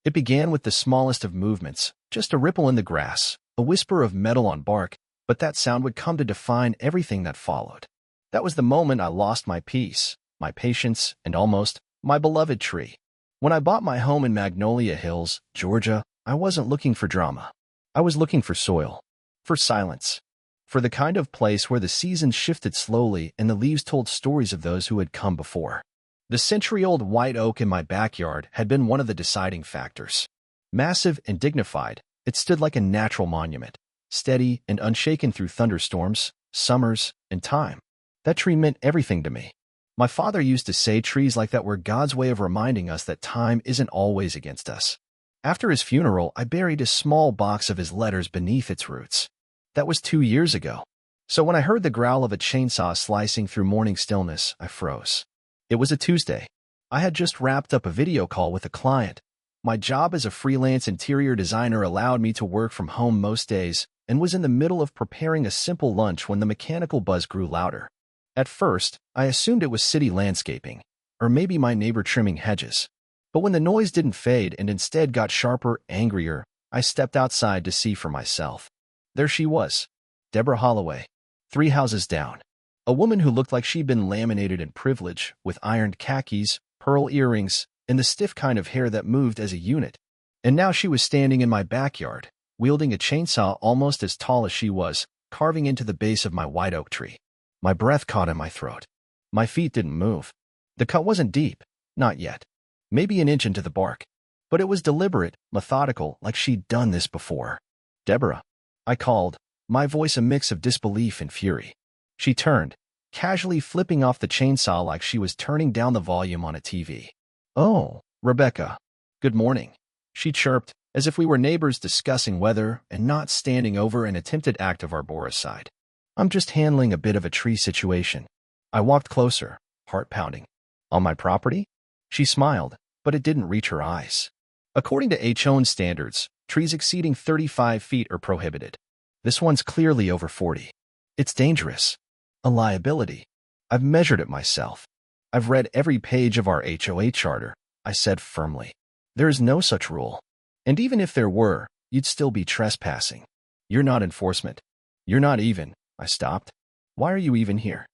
It began with the smallest of movements, just a ripple in the grass, a whisper of metal on bark, but that sound would come to define everything that followed. That was the moment I lost my peace, my patience, and almost my beloved tree. When I bought my home in Magnolia Hills, Georgia, I wasn't looking for drama. I was looking for soil, for silence, for the kind of place where the seasons shifted slowly and the leaves told stories of those who had come before. The century-old white oak in my backyard had been one of the deciding factors. Massive and dignified, it stood like a natural monument, steady and unshaken through thunderstorms, summers, and time. That tree meant everything to me. My father used to say trees like that were God's way of reminding us that time isn't always against us. After his funeral, I buried a small box of his letters beneath its roots. That was 2 years ago. So when I heard the growl of a chainsaw slicing through morning stillness, I froze. It was a Tuesday. I had just wrapped up a video call with a client. My job as a freelance interior designer allowed me to work from home most days, and was in the middle of preparing a simple lunch when the mechanical buzz grew louder. At first, I assumed it was city landscaping, or maybe my neighbor trimming hedges. But when the noise didn't fade and instead got sharper, angrier, I stepped outside to see for myself. There she was, Deborah Holloway, 3 houses down. A woman who looked like she'd been laminated in privilege, with ironed khakis, pearl earrings, and the stiff kind of hair that moved as a unit. And now she was standing in my backyard, wielding a chainsaw almost as tall as she was, carving into the base of my white oak tree. My breath caught in my throat. My feet didn't move. The cut wasn't deep, not yet. Maybe an inch into the bark. But it was deliberate, methodical, like she'd done this before. Deborah, I called, my voice a mix of disbelief and fury. She turned, casually flipping off the chainsaw like she was turning down the volume on a TV. "Oh, Rebecca. Good morning," she chirped, as if we were neighbors discussing weather and not standing over an attempted act of arboricide. "I'm just handling a bit of a tree situation." I walked closer, heart pounding. "On my property?" She smiled, but it didn't reach her eyes. According to HOA standards, trees exceeding 35 feet are prohibited. This one's clearly over 40. It's dangerous. A liability. I've measured it myself. I've read every page of our HOA charter, I said firmly. There is no such rule. And even if there were, you'd still be trespassing. You're not enforcement. You're not even. I stopped. Why are you even here?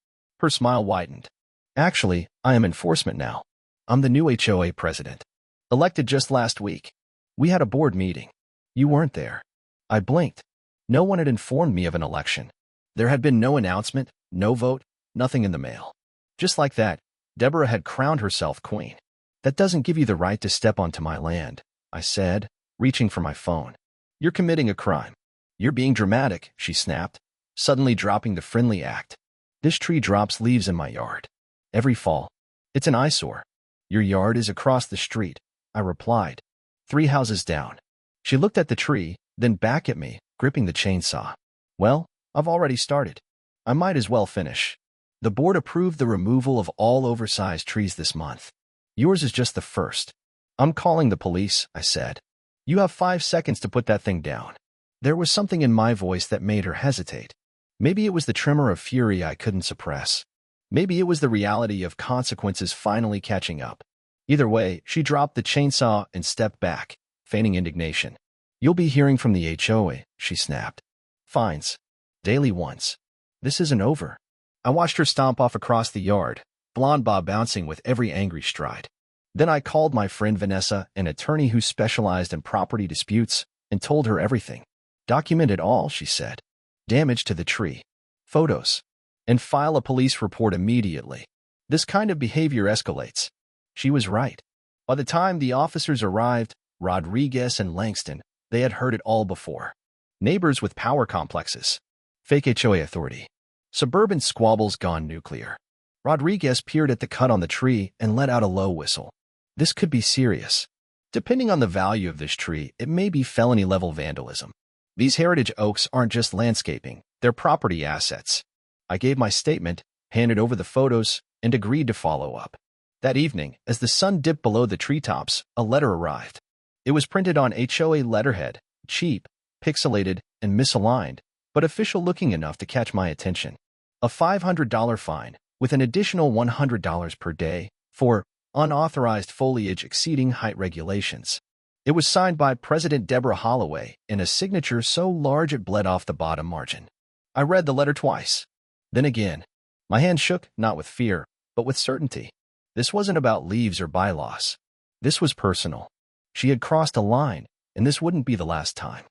Her smile widened. Actually, I am enforcement now. I'm the new HOA president. Elected just last week. We had a board meeting. You weren't there. I blinked. No one had informed me of an election. There had been no announcement, no vote, nothing in the mail. Just like that, Deborah had crowned herself queen. "That doesn't give you the right to step onto my land," I said, reaching for my phone. "You're committing a crime." "You're being dramatic," she snapped, suddenly dropping the friendly act. "This tree drops leaves in my yard. Every fall. It's an eyesore." "Your yard is across the street," I replied. 3 houses down. She looked at the tree, then back at me, gripping the chainsaw. "Well, I've already started. I might as well finish. The board approved the removal of all oversized trees this month. Yours is just the first." "I'm calling the police," I said. "You have 5 seconds to put that thing down." There was something in my voice that made her hesitate. Maybe it was the tremor of fury I couldn't suppress. Maybe it was the reality of consequences finally catching up. Either way, she dropped the chainsaw and stepped back, feigning indignation. "You'll be hearing from the HOA," she snapped. "Fines. Daily ones. This isn't over." I watched her stomp off across the yard, blonde bob bouncing with every angry stride. Then I called my friend Vanessa, an attorney who specialized in property disputes, and told her everything. "Document it all," she said. "Damage to the tree. Photos. And file a police report immediately. This kind of behavior escalates." She was right. By the time the officers arrived, Rodriguez and Langston, they had heard it all before. Neighbors with power complexes. Fake HOA authority. Suburban squabbles gone nuclear. Rodriguez peered at the cut on the tree and let out a low whistle. This could be serious. Depending on the value of this tree, it may be felony-level vandalism. These heritage oaks aren't just landscaping, they're property assets. I gave my statement, handed over the photos, and agreed to follow up. That evening, as the sun dipped below the treetops, a letter arrived. It was printed on HOA letterhead, cheap, pixelated, and misaligned, but official-looking enough to catch my attention. A $500 fine, with an additional $100 per day, for unauthorized foliage exceeding height regulations. It was signed by President Deborah Holloway in a signature so large it bled off the bottom margin. I read the letter twice. Then again. My hand shook, not with fear, but with certainty. This wasn't about leaves or bylaws. This was personal. She had crossed a line, and this wouldn't be the last time.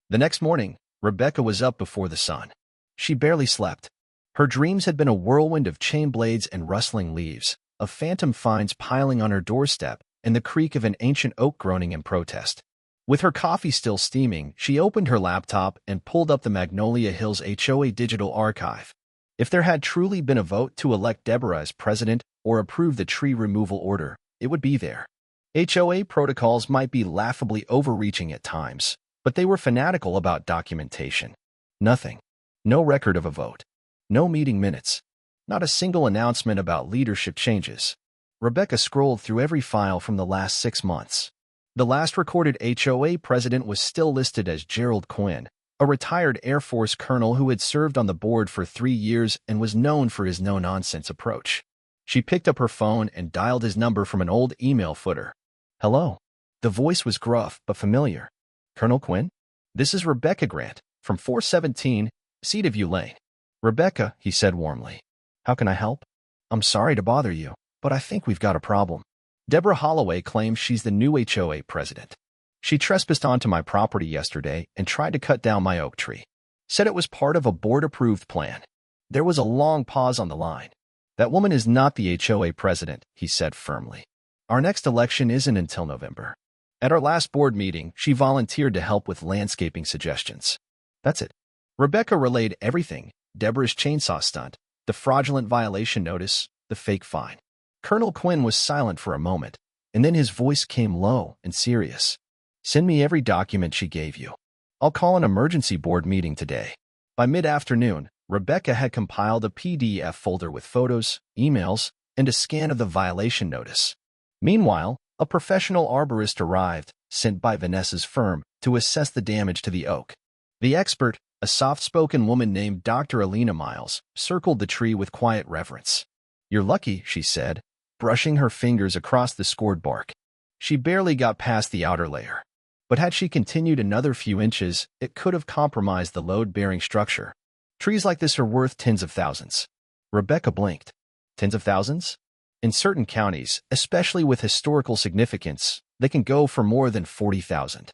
The next morning, Rebecca was up before the sun. She barely slept. Her dreams had been a whirlwind of chain blades and rustling leaves, of phantom finds piling on her doorstep, and the creak of an ancient oak groaning in protest. With her coffee still steaming, she opened her laptop and pulled up the Magnolia Hills HOA digital archive. If there had truly been a vote to elect Deborah as president or approve the tree removal order, it would be there. HOA protocols might be laughably overreaching at times, but they were fanatical about documentation. Nothing. No record of a vote. No meeting minutes. Not a single announcement about leadership changes. Rebecca scrolled through every file from the last 6 months. The last recorded HOA president was still listed as Gerald Quinn, a retired Air Force colonel who had served on the board for 3 years and was known for his no-nonsense approach. She picked up her phone and dialed his number from an old email footer. Hello. The voice was gruff but familiar. Colonel Quinn? This is Rebecca Grant, from 417 Cedarview Lane. Rebecca, he said warmly. How can I help? I'm sorry to bother you, but I think we've got a problem. Deborah Holloway claims she's the new HOA president. She trespassed onto my property yesterday and tried to cut down my oak tree. Said it was part of a board-approved plan. There was a long pause on the line. That woman is not the HOA president, he said firmly. Our next election isn't until November. At our last board meeting, she volunteered to help with landscaping suggestions. That's it. Rebecca relayed everything: Deborah's chainsaw stunt, the fraudulent violation notice, the fake fine. Colonel Quinn was silent for a moment, and then his voice came low and serious. Send me every document she gave you. I'll call an emergency board meeting today. By mid-afternoon, Rebecca had compiled a PDF folder with photos, emails, and a scan of the violation notice. Meanwhile, a professional arborist arrived, sent by Vanessa's firm, to assess the damage to the oak. The expert, a soft-spoken woman named Dr. Alina Miles, circled the tree with quiet reverence. You're lucky, she said, brushing her fingers across the scored bark. She barely got past the outer layer. But had she continued another few inches, it could have compromised the load-bearing structure. Trees like this are worth tens of thousands. Rebecca blinked. Tens of thousands? In certain counties, especially with historical significance, they can go for more than 40,000.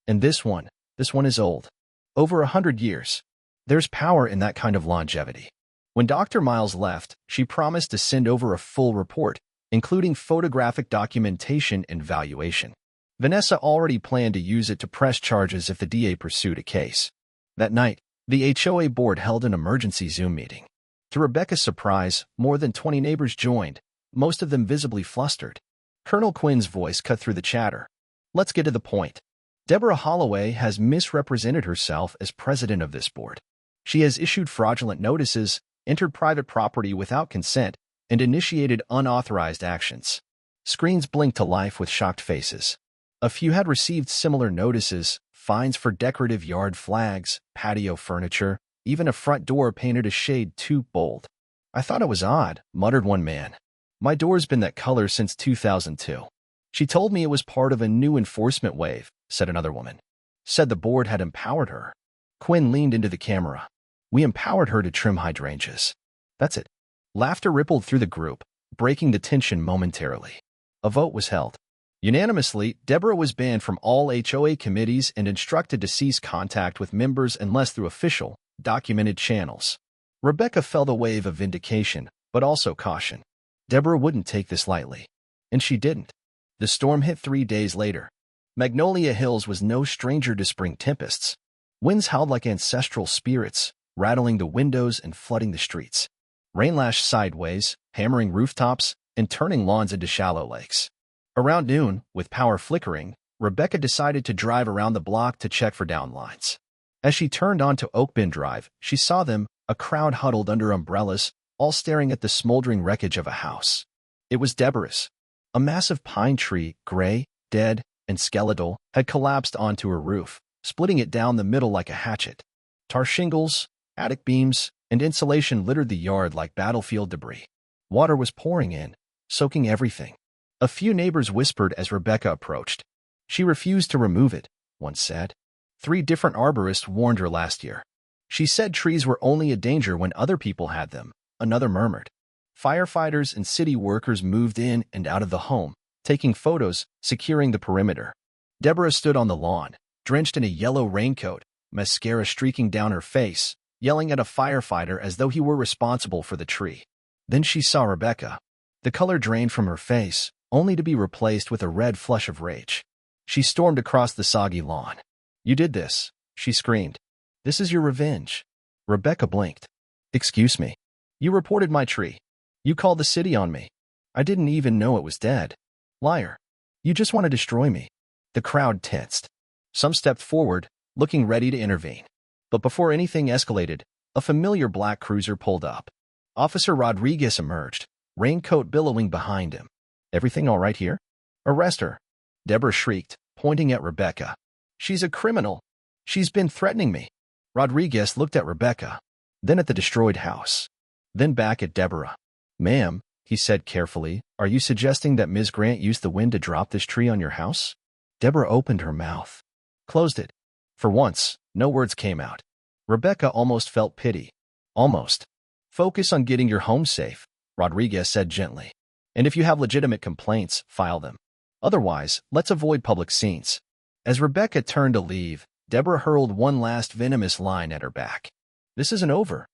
And this one is old. Over 100 years. There's power in that kind of longevity. When Dr. Miles left, she promised to send over a full report, including photographic documentation and valuation. Vanessa already planned to use it to press charges if the DA pursued a case. That night, the HOA board held an emergency Zoom meeting. To Rebecca's surprise, more than 20 neighbors joined, most of them visibly flustered. Colonel Quinn's voice cut through the chatter. Let's get to the point. Deborah Holloway has misrepresented herself as president of this board. She has issued fraudulent notices, entered private property without consent, and initiated unauthorized actions. Screens blinked to life with shocked faces. A few had received similar notices, fines for decorative yard flags, patio furniture, even a front door painted a shade too bold. I thought it was odd, muttered one man. My door's been that color since 2002. She told me it was part of a new enforcement wave, said another woman. Said the board had empowered her. Quinn leaned into the camera. We empowered her to trim hydrangeas. That's it. Laughter rippled through the group, breaking the tension momentarily. A vote was held. Unanimously, Deborah was banned from all HOA committees and instructed to cease contact with members unless through official, documented channels. Rebecca felt a wave of vindication, but also caution. Deborah wouldn't take this lightly. And she didn't. The storm hit 3 days later. Magnolia Hills was no stranger to spring tempests. Winds howled like ancestral spirits, rattling the windows and flooding the streets. Rain lashed sideways, hammering rooftops, and turning lawns into shallow lakes. Around noon, with power flickering, Rebecca decided to drive around the block to check for downlines. As she turned onto Oak Bend Drive, she saw them, a crowd huddled under umbrellas, all staring at the smoldering wreckage of a house. It was Deborah's. A massive pine tree, gray, dead, and skeletal, had collapsed onto her roof, splitting it down the middle like a hatchet. Tar shingles, attic beams, and insulation littered the yard like battlefield debris. Water was pouring in, soaking everything. A few neighbors whispered as Rebecca approached. She refused to remove it, one said. 3 different arborists warned her last year. She said trees were only a danger when other people had them, another murmured. Firefighters and city workers moved in and out of the home, taking photos, securing the perimeter. Deborah stood on the lawn, drenched in a yellow raincoat, mascara streaking down her face, yelling at a firefighter as though he were responsible for the tree. Then she saw Rebecca. The color drained from her face, only to be replaced with a red flush of rage. She stormed across the soggy lawn. "You did this," she screamed. "This is your revenge." Rebecca blinked. "Excuse me. You reported my tree. You called the city on me. I didn't even know it was dead. Liar. You just want to destroy me." The crowd tensed. Some stepped forward, looking ready to intervene. But before anything escalated, a familiar black cruiser pulled up. Officer Rodriguez emerged, raincoat billowing behind him. "Everything all right here?" "Arrest her," Deborah shrieked, pointing at Rebecca. "She's a criminal. She's been threatening me." Rodriguez looked at Rebecca, then at the destroyed house, then back at Deborah. "Ma'am," he said carefully, "are you suggesting that Ms. Grant used the wind to drop this tree on your house?" Deborah opened her mouth, closed it. For once, no words came out. Rebecca almost felt pity. Almost. "Focus on getting your home safe," Rodriguez said gently. "And if you have legitimate complaints, file them. Otherwise, let's avoid public scenes." As Rebecca turned to leave, Deborah hurled one last venomous line at her back. "This isn't over."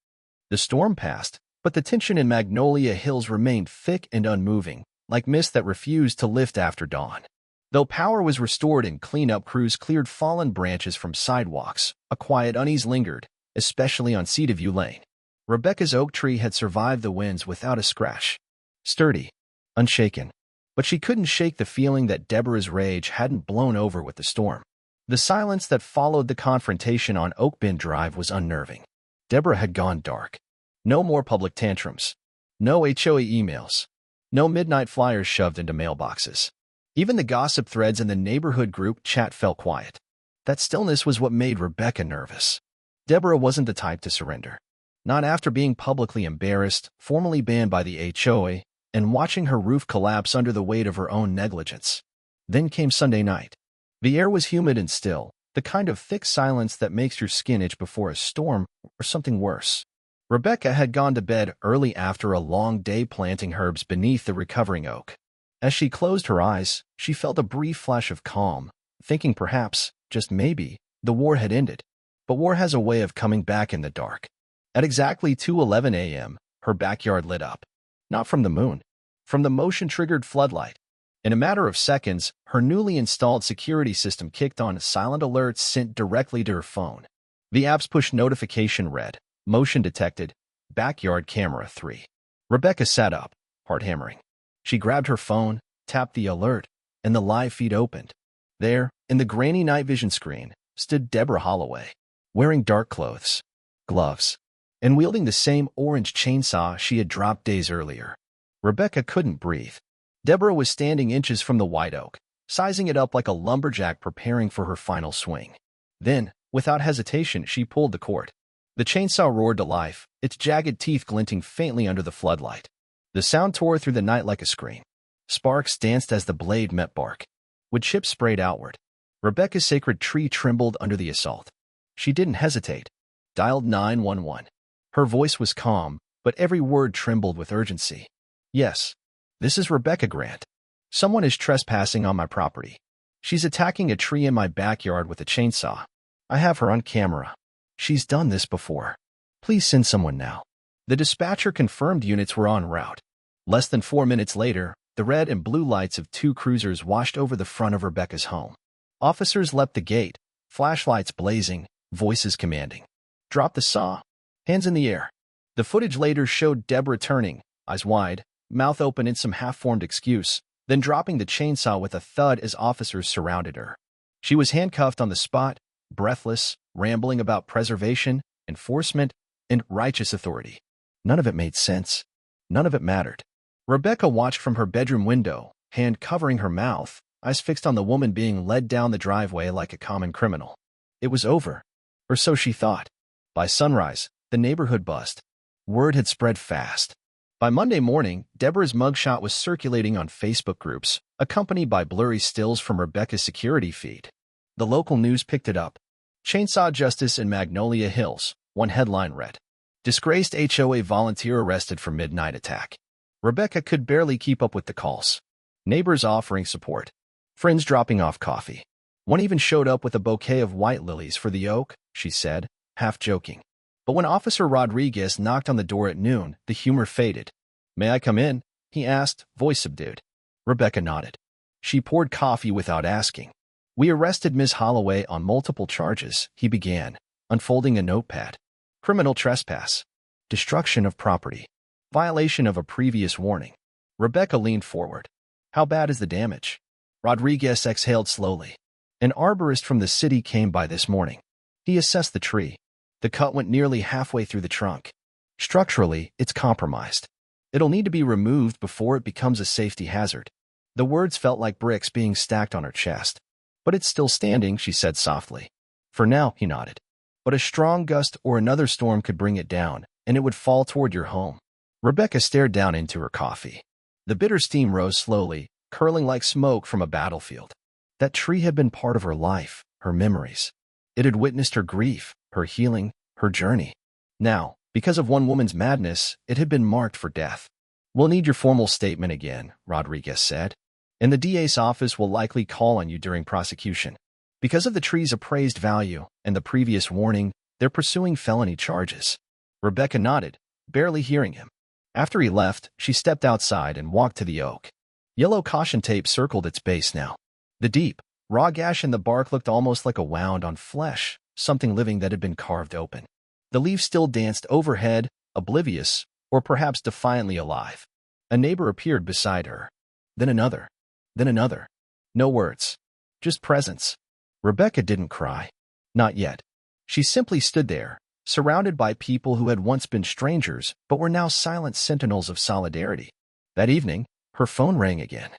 The storm passed, but the tension in Magnolia Hills remained thick and unmoving, like mist that refused to lift after dawn. Though power was restored and cleanup crews cleared fallen branches from sidewalks, a quiet unease lingered, especially on Cedarview Lane. Rebecca's oak tree had survived the winds without a scratch. Sturdy, unshaken. But she couldn't shake the feeling that Deborah's rage hadn't blown over with the storm. The silence that followed the confrontation on Oak Bend Drive was unnerving. Deborah had gone dark. No more public tantrums. No HOA emails. No midnight flyers shoved into mailboxes. Even the gossip threads in the neighborhood group chat fell quiet. That stillness was what made Rebecca nervous. Deborah wasn't the type to surrender. Not after being publicly embarrassed, formally banned by the HOA, and watching her roof collapse under the weight of her own negligence. Then came Sunday night. The air was humid and still, the kind of thick silence that makes your skin itch before a storm or something worse. Rebecca had gone to bed early after a long day planting herbs beneath the recovering oak. As she closed her eyes, she felt a brief flash of calm, thinking perhaps, just maybe, the war had ended. But war has a way of coming back in the dark. At exactly 2:11 a.m., her backyard lit up. Not from the moon, from the motion-triggered floodlight. In a matter of seconds, her newly installed security system kicked on silent alerts sent directly to her phone. The app's push notification read, "Motion detected, backyard camera 3." Rebecca sat up, heart hammering. She grabbed her phone, tapped the alert, and the live feed opened. There, in the grainy night vision screen, stood Deborah Holloway, wearing dark clothes, gloves, and wielding the same orange chainsaw she had dropped days earlier. Rebecca couldn't breathe. Deborah was standing inches from the white oak, sizing it up like a lumberjack preparing for her final swing. Then, without hesitation, she pulled the cord. The chainsaw roared to life, its jagged teeth glinting faintly under the floodlight. The sound tore through the night like a scream. Sparks danced as the blade met bark. With chips sprayed outward, Rebecca's sacred tree trembled under the assault. She didn't hesitate. Dialed 911. Her voice was calm, but every word trembled with urgency. "Yes, this is Rebecca Grant. Someone is trespassing on my property. She's attacking a tree in my backyard with a chainsaw. I have her on camera. She's done this before. Please send someone now." The dispatcher confirmed units were en route. Less than 4 minutes later, the red and blue lights of 2 cruisers washed over the front of Rebecca's home. Officers leapt the gate, flashlights blazing, voices commanding. "Drop the saw. Hands in the air." The footage later showed Deborah turning, eyes wide, mouth open in some half-formed excuse, then dropping the chainsaw with a thud as officers surrounded her. She was handcuffed on the spot, breathless, rambling about preservation, enforcement, and righteous authority. None of it made sense. None of it mattered. Rebecca watched from her bedroom window, hand covering her mouth, eyes fixed on the woman being led down the driveway like a common criminal. It was over. Or so she thought. By sunrise, the neighborhood buzzed. Word had spread fast. By Monday morning, Deborah's mugshot was circulating on Facebook groups, accompanied by blurry stills from Rebecca's security feed. The local news picked it up. Chainsaw Justice in Magnolia Hills, one headline read. Disgraced HOA volunteer arrested for midnight attack. Rebecca could barely keep up with the calls. Neighbors offering support. Friends dropping off coffee. One even showed up with a bouquet of white lilies for the oak, she said, half joking. But when Officer Rodriguez knocked on the door at noon, the humor faded. May I come in? He asked, voice subdued. Rebecca nodded. She poured coffee without asking. We arrested Ms. Holloway on multiple charges, he began, unfolding a notepad. Criminal trespass. Destruction of property. Violation of a previous warning. Rebecca leaned forward. How bad is the damage? Rodriguez exhaled slowly. An arborist from the city came by this morning. He assessed the tree. The cut went nearly halfway through the trunk. Structurally, it's compromised. It'll need to be removed before it becomes a safety hazard. The words felt like bricks being stacked on her chest. But it's still standing, she said softly. For now, he nodded. But a strong gust or another storm could bring it down, and it would fall toward your home. Rebecca stared down into her coffee. The bitter steam rose slowly, curling like smoke from a battlefield. That tree had been part of her life, her memories. It had witnessed her grief, her healing, her journey. Now, because of one woman's madness, it had been marked for death. We'll need your formal statement again, Rodriguez said. And the DA's office will likely call on you during prosecution. Because of the tree's appraised value and the previous warning, they're pursuing felony charges. Rebecca nodded, barely hearing him. After he left, she stepped outside and walked to the oak. Yellow caution tape circled its base now. The deep, raw gash in the bark looked almost like a wound on flesh, something living that had been carved open. The leaves still danced overhead, oblivious, or perhaps defiantly alive. A neighbor appeared beside her. Then another. Then another. No words. Just presence. Rebecca didn't cry. Not yet. She simply stood there, surrounded by people who had once been strangers but were now silent sentinels of solidarity. That evening, her phone rang again.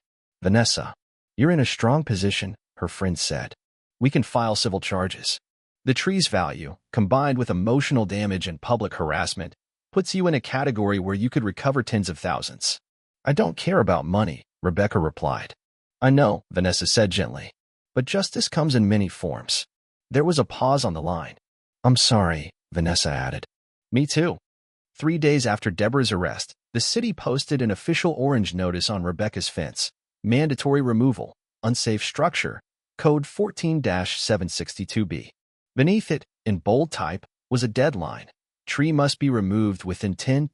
Vanessa. You're in a strong position, her friend said. We can file civil charges. The tree's value, combined with emotional damage and public harassment, puts you in a category where you could recover tens of thousands. I don't care about money, Rebecca replied. I know, Vanessa said gently. But justice comes in many forms. There was a pause on the line. I'm sorry, Vanessa added. Me too. 3 days after Deborah's arrest, the city posted an official orange notice on Rebecca's fence. Mandatory removal, unsafe structure, code 14-762B. Beneath it, in bold type, was a deadline. Tree must be removed within 10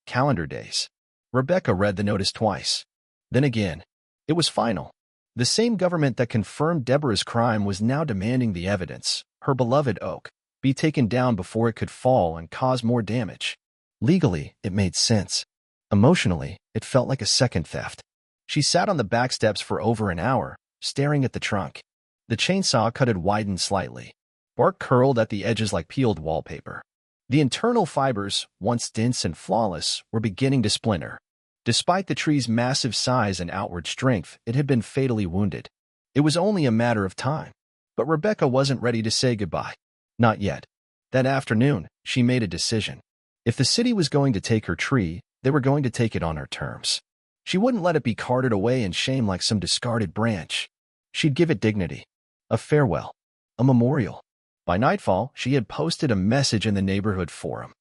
calendar days. Rebecca read the notice twice. Then again. It was final. The same government that confirmed Deborah's crime was now demanding the evidence, her beloved oak, be taken down before it could fall and cause more damage. Legally, it made sense. Emotionally, it felt like a second theft. She sat on the back steps for over an hour, staring at the trunk. The chainsaw cut had widened slightly. Bark curled at the edges like peeled wallpaper. The internal fibers, once dense and flawless, were beginning to splinter. Despite the tree's massive size and outward strength, it had been fatally wounded. It was only a matter of time. But Rebecca wasn't ready to say goodbye. Not yet. That afternoon, she made a decision. If the city was going to take her tree, they were going to take it on her terms. She wouldn't let it be carted away in shame like some discarded branch. She'd give it dignity. A farewell. A memorial. By nightfall, she had posted a message in the neighborhood forum.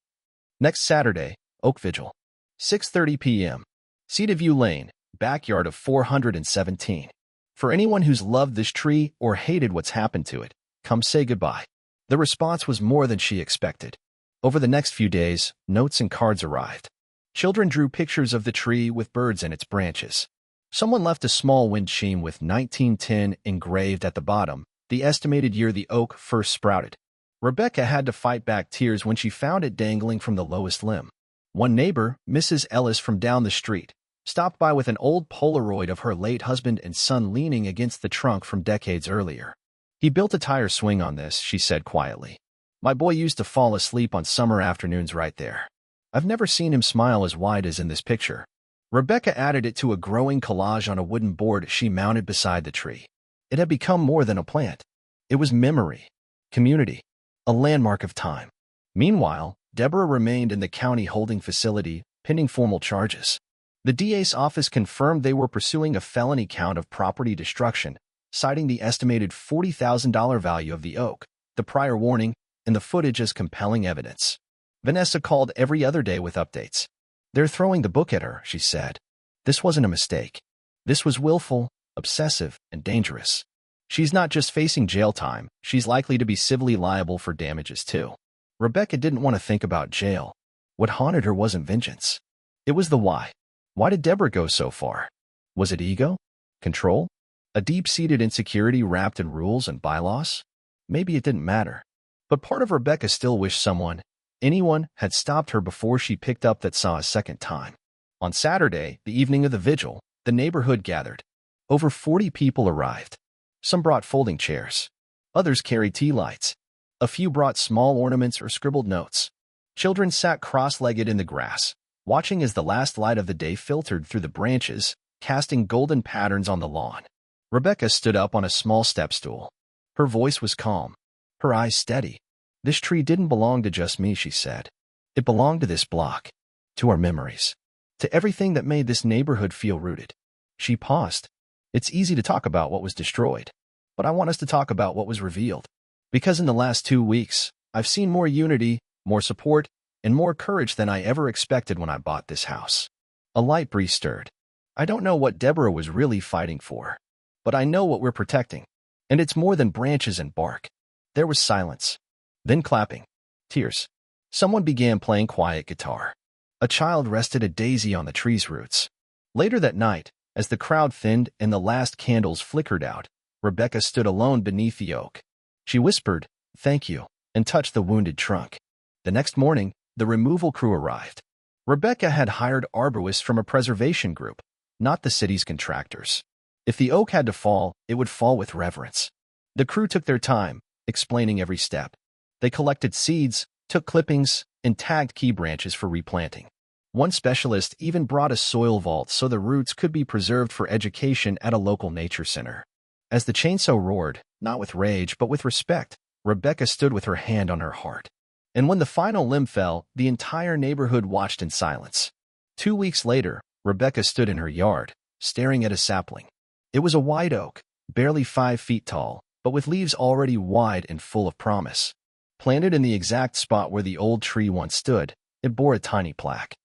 Next Saturday, Oak Vigil. 6:30 p.m. Cedarview Lane, backyard of 417. For anyone who's loved this tree or hated what's happened to it, come say goodbye. The response was more than she expected. Over the next few days, notes and cards arrived. Children drew pictures of the tree with birds in its branches. Someone left a small windshield with 1910 engraved at the bottom, the estimated year the oak first sprouted. Rebecca had to fight back tears when she found it dangling from the lowest limb. One neighbor, Mrs. Ellis from down the street, stopped by with an old Polaroid of her late husband and son leaning against the trunk from decades earlier. He built a tire swing on this, she said quietly. My boy used to fall asleep on summer afternoons right there. I've never seen him smile as wide as in this picture. Rebecca added it to a growing collage on a wooden board she mounted beside the tree. It had become more than a plant. It was memory, community, a landmark of time. Meanwhile, Deborah remained in the county holding facility, pending formal charges. The DA's office confirmed they were pursuing a felony count of property destruction, citing the estimated $40,000 value of the oak, the prior warning, and the footage as compelling evidence. Vanessa called every other day with updates. "They're throwing the book at her," she said. "This wasn't a mistake. This was willful, obsessive, and dangerous. She's not just facing jail time, she's likely to be civilly liable for damages too." Rebecca didn't want to think about jail. What haunted her wasn't vengeance. It was the why. Why did Deborah go so far? Was it ego? Control? A deep-seated insecurity wrapped in rules and bylaws? Maybe it didn't matter. But part of Rebecca still wished someone, anyone, had stopped her before she picked up that saw a second time. On Saturday, the evening of the vigil, the neighborhood gathered. Over 40 people arrived. Some brought folding chairs. Others carried tea lights. A few brought small ornaments or scribbled notes. Children sat cross-legged in the grass, watching as the last light of the day filtered through the branches, casting golden patterns on the lawn. Rebecca stood up on a small step stool. Her voice was calm, her eyes steady. "This tree didn't belong to just me," she said. "It belonged to this block, to our memories, to everything that made this neighborhood feel rooted." She paused. "It's easy to talk about what was destroyed, but I want us to talk about what was revealed. Because in the last 2 weeks, I've seen more unity, more support, and more courage than I ever expected when I bought this house." A light breeze stirred. "I don't know what Deborah was really fighting for, but I know what we're protecting. And it's more than branches and bark." There was silence. Then clapping. Tears. Someone began playing quiet guitar. A child rested a daisy on the tree's roots. Later that night, as the crowd thinned and the last candles flickered out, Rebecca stood alone beneath the oak. She whispered, "Thank you," and touched the wounded trunk. The next morning, the removal crew arrived. Rebecca had hired arborists from a preservation group, not the city's contractors. If the oak had to fall, it would fall with reverence. The crew took their time, explaining every step. They collected seeds, took clippings, and tagged key branches for replanting. One specialist even brought a soil vault so the roots could be preserved for education at a local nature center. As the chainsaw roared, not with rage but with respect, Rebecca stood with her hand on her heart. And when the final limb fell, the entire neighborhood watched in silence. 2 weeks later, Rebecca stood in her yard, staring at a sapling. It was a white oak, barely 5 feet tall, but with leaves already wide and full of promise. Planted in the exact spot where the old tree once stood, it bore a tiny plaque.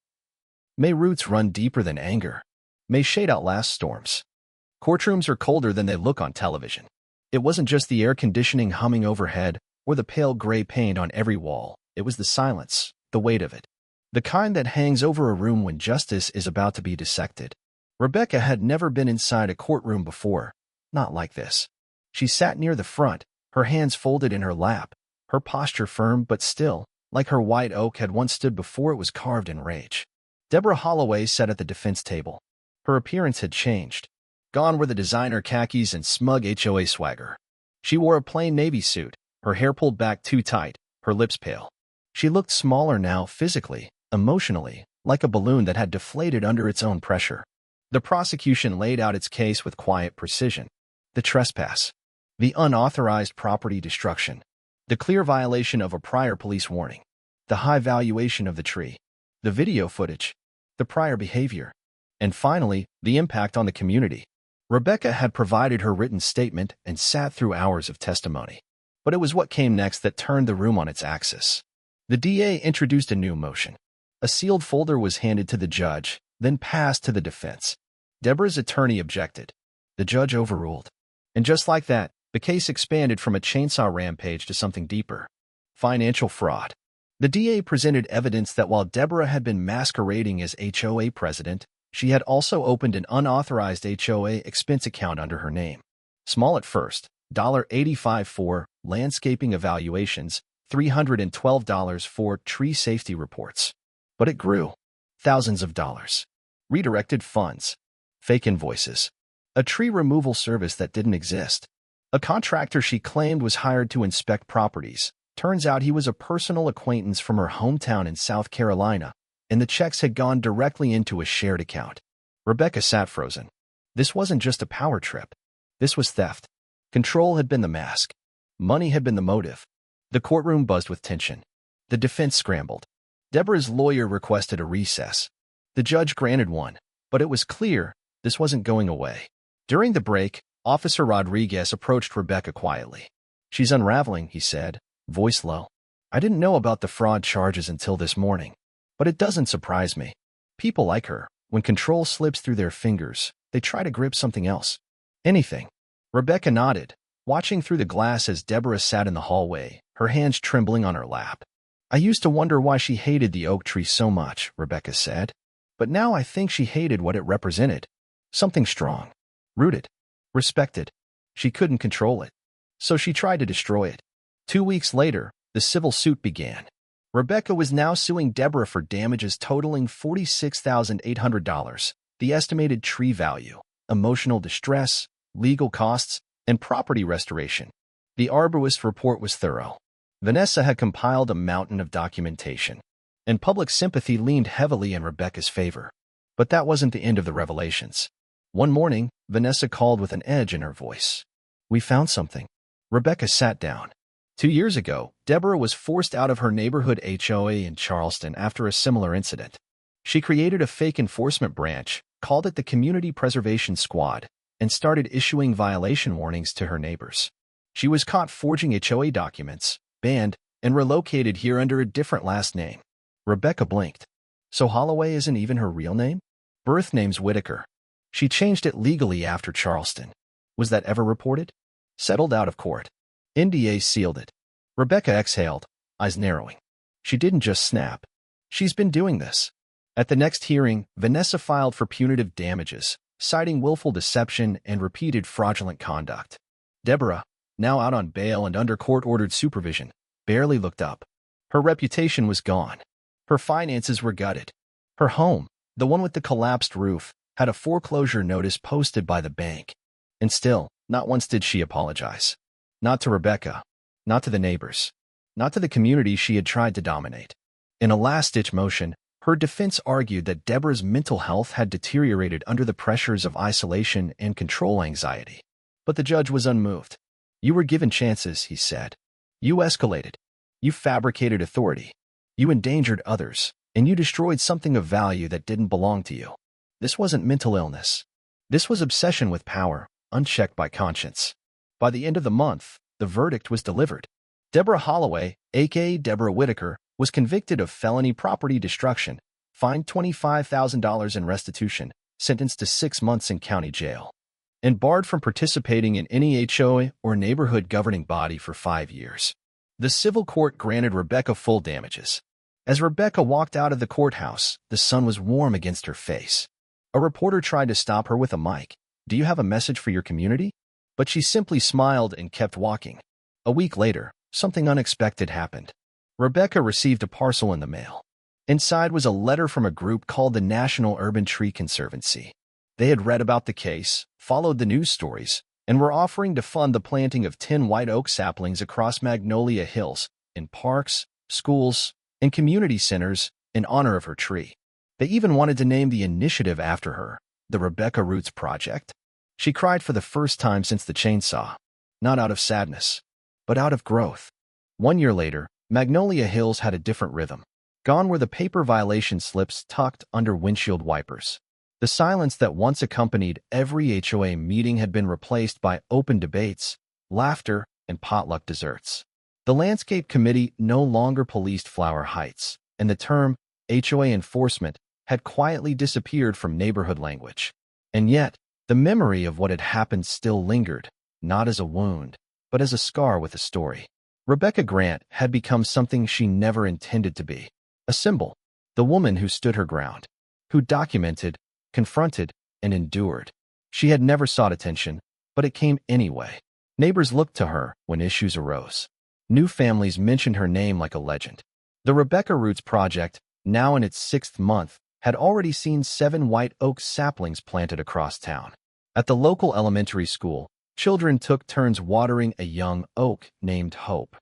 "May roots run deeper than anger. May shade outlast storms. Courtrooms are colder than they look on television." It wasn't just the air conditioning humming overhead or the pale gray paint on every wall. It was the silence, the weight of it. The kind that hangs over a room when justice is about to be dissected. Rebecca had never been inside a courtroom before, not like this. She sat near the front, her hands folded in her lap, her posture firm but still, like her white oak had once stood before it was carved in rage. Deborah Holloway sat at the defense table. Her appearance had changed. Gone were the designer khakis and smug HOA swagger. She wore a plain navy suit, her hair pulled back too tight, her lips pale. She looked smaller now physically, emotionally, like a balloon that had deflated under its own pressure. The prosecution laid out its case with quiet precision. The trespass. The unauthorized property destruction. The clear violation of a prior police warning. The high valuation of the tree. The video footage. The prior behavior. And finally, the impact on the community. Rebecca had provided her written statement and sat through hours of testimony. But it was what came next that turned the room on its axis. The DA introduced a new motion. A sealed folder was handed to the judge, then passed to the defense. Deborah's attorney objected. The judge overruled. And just like that, the case expanded from a chainsaw rampage to something deeper. Financial fraud. The DA presented evidence that while Deborah had been masquerading as HOA president, she had also opened an unauthorized HOA expense account under her name. Small at first, $85 for landscaping evaluations, $312 for tree safety reports. But it grew. Thousands of dollars. Redirected funds. Fake invoices. A tree removal service that didn't exist. A contractor she claimed was hired to inspect properties. Turns out he was a personal acquaintance from her hometown in South Carolina, and the checks had gone directly into a shared account. Rebecca sat frozen. This wasn't just a power trip. This was theft. Control had been the mask. Money had been the motive. The courtroom buzzed with tension. The defense scrambled. Deborah's lawyer requested a recess. The judge granted one, but it was clear this wasn't going away. During the break, Officer Rodriguez approached Rebecca quietly. "She's unraveling," he said, voice low. "I didn't know about the fraud charges until this morning, but it doesn't surprise me. People like her, when control slips through their fingers, they try to grip something else. Anything." Rebecca nodded, watching through the glass as Deborah sat in the hallway, her hands trembling on her lap. "I used to wonder why she hated the oak tree so much," Rebecca said. "But now I think she hated what it represented. Something strong, rooted, respected. She couldn't control it, so she tried to destroy it." 2 weeks later, the civil suit began. Rebecca was now suing Deborah for damages totaling $46,800, the estimated tree value, emotional distress, legal costs, and property restoration. The arborist report was thorough. Vanessa had compiled a mountain of documentation, and public sympathy leaned heavily in Rebecca's favor. But that wasn't the end of the revelations. One morning, Vanessa called with an edge in her voice. "We found something." Rebecca sat down. 2 years ago, Deborah was forced out of her neighborhood HOA in Charleston after a similar incident. She created a fake enforcement branch, called it the Community Preservation Squad, and started issuing violation warnings to her neighbors. She was caught forging HOA documents, banned, and relocated here under a different last name. Rebecca blinked. So Holloway isn't even her real name? Birth name's Whitaker. She changed it legally after Charleston. Was that ever reported? Settled out of court. NDA sealed it. Rebecca exhaled, eyes narrowing. She didn't just snap. She's been doing this. At the next hearing, Vanessa filed for punitive damages, citing willful deception and repeated fraudulent conduct. Deborah, now out on bail and under court-ordered supervision, barely looked up. Her reputation was gone. Her finances were gutted. Her home, the one with the collapsed roof, had a foreclosure notice posted by the bank. And still, not once did she apologize. Not to Rebecca, not to the neighbors, not to the community she had tried to dominate. In a last-ditch motion, her defense argued that Deborah's mental health had deteriorated under the pressures of isolation and control anxiety. But the judge was unmoved. "You were given chances," he said. "You escalated. You fabricated authority. You endangered others, and you destroyed something of value that didn't belong to you. This wasn't mental illness. This was obsession with power, unchecked by conscience." By the end of the month, the verdict was delivered. Deborah Holloway, a.k.a. Deborah Whitaker, was convicted of felony property destruction, fined $25,000 in restitution, sentenced to 6 months in county jail, and barred from participating in any HOA or neighborhood governing body for 5 years. The civil court granted Rebecca full damages. As Rebecca walked out of the courthouse, the sun was warm against her face. A reporter tried to stop her with a mic. "Do you have a message for your community?" But she simply smiled and kept walking. A week later, something unexpected happened. Rebecca received a parcel in the mail. Inside was a letter from a group called the National Urban Tree Conservancy. They had read about the case, followed the news stories, and were offering to fund the planting of 10 white oak saplings across Magnolia Hills, in parks, schools, and community centers in honor of her tree. They even wanted to name the initiative after her, the Rebecca Roots Project. She cried for the first time since the chainsaw, not out of sadness, but out of growth. 1 year later, Magnolia Hills had a different rhythm. Gone were the paper violation slips tucked under windshield wipers. The silence that once accompanied every HOA meeting had been replaced by open debates, laughter, and potluck desserts. The landscape committee no longer policed Flower Heights, and the term HOA enforcement had quietly disappeared from neighborhood language. And yet, the memory of what had happened still lingered, not as a wound, but as a scar with a story. Rebecca Grant had become something she never intended to be. A symbol, the woman who stood her ground, who documented, confronted, and endured. She had never sought attention, but it came anyway. Neighbors looked to her when issues arose. New families mentioned her name like a legend. The Rebecca Roots Project, now in its 6th month, had already seen 7 white oak saplings planted across town. At the local elementary school, children took turns watering a young oak named Hope.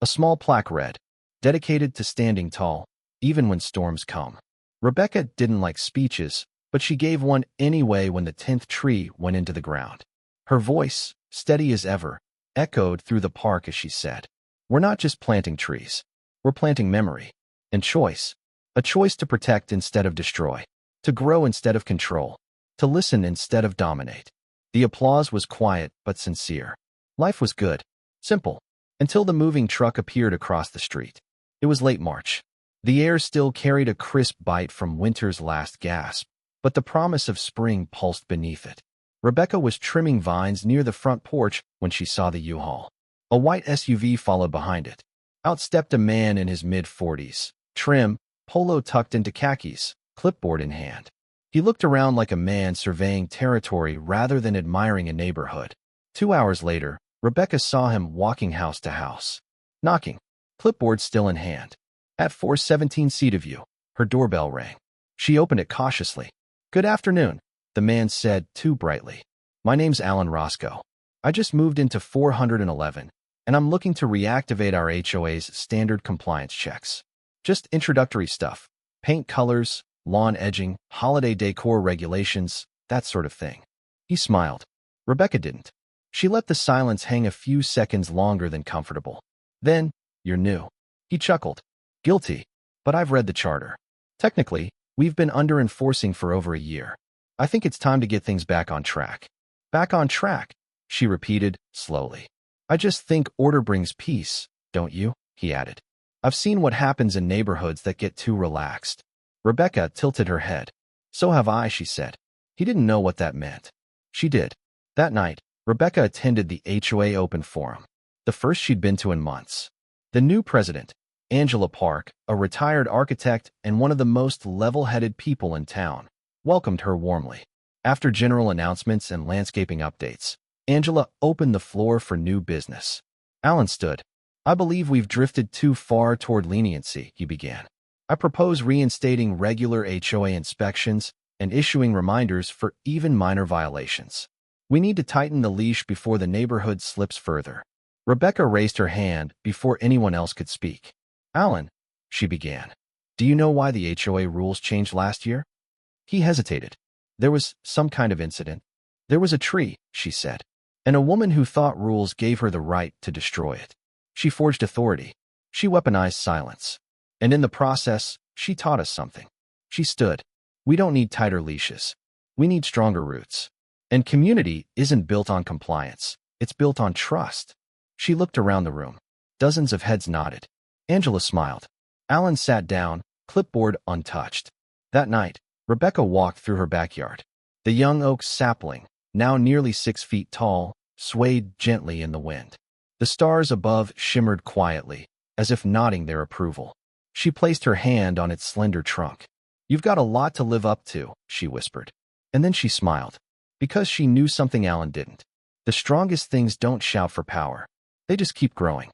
A small plaque read, "Dedicated to standing tall, even when storms come." Rebecca didn't like speeches, but she gave one anyway when the 10th tree went into the ground. Her voice, steady as ever, echoed through the park as she said, "We're not just planting trees. We're planting memory and choice. A choice to protect instead of destroy. to grow instead of control, to listen instead of dominate. The applause was quiet but sincere. Life was good, simple, until the moving truck appeared across the street. It was late March. The air still carried a crisp bite from winter's last gasp, but the promise of spring pulsed beneath it. Rebecca was trimming vines near the front porch when she saw the U-Haul. A white SUV followed behind it. Out stepped a man in his mid-40s, trim, polo tucked into khakis, clipboard in hand. He looked around like a man surveying territory rather than admiring a neighborhood. 2 hours later, Rebecca saw him walking house to house, knocking, clipboard still in hand. At 417 Cedarview, her doorbell rang. She opened it cautiously. "Good afternoon," the man said too brightly. "My name's Alan Roscoe. I just moved into 411, and I'm looking to reactivate our HOA's standard compliance checks. Just introductory stuff, paint colors, lawn edging, holiday decor regulations, that sort of thing." He smiled. Rebecca didn't. She let the silence hang a few seconds longer than comfortable. "Then, you're new." He chuckled. "Guilty, but I've read the charter. Technically, we've been under-enforcing for over a year. I think it's time to get things back on track." "Back on track," she repeated, slowly. "I just think order brings peace, don't you?" he added. "I've seen what happens in neighborhoods that get too relaxed." Rebecca tilted her head. "So have I," she said. He didn't know what that meant. She did. That night, Rebecca attended the HOA Open Forum, the first she'd been to in months. The new president, Angela Park, a retired architect and one of the most level-headed people in town, welcomed her warmly. After general announcements and landscaping updates, Angela opened the floor for new business. Alan stood. "I believe we've drifted too far toward leniency," he began. "I propose reinstating regular HOA inspections and issuing reminders for even minor violations. We need to tighten the leash before the neighborhood slips further." Rebecca raised her hand before anyone else could speak. "Alan," she began, "do you know why the HOA rules changed last year?" He hesitated. "There was some kind of incident." "There was a tree," she said, "and a woman who thought rules gave her the right to destroy it. She forged authority. She weaponized silence. And in the process, she taught us something." She stood. "We don't need tighter leashes. We need stronger roots. And community isn't built on compliance. It's built on trust." She looked around the room. Dozens of heads nodded. Angela smiled. Alan sat down, clipboard untouched. That night, Rebecca walked through her backyard. The young oak sapling, now nearly 6 feet tall, swayed gently in the wind. The stars above shimmered quietly, as if nodding their approval. She placed her hand on its slender trunk. "You've got a lot to live up to," she whispered. And then she smiled, because she knew something Alan didn't. The strongest things don't shout for power. They just keep growing.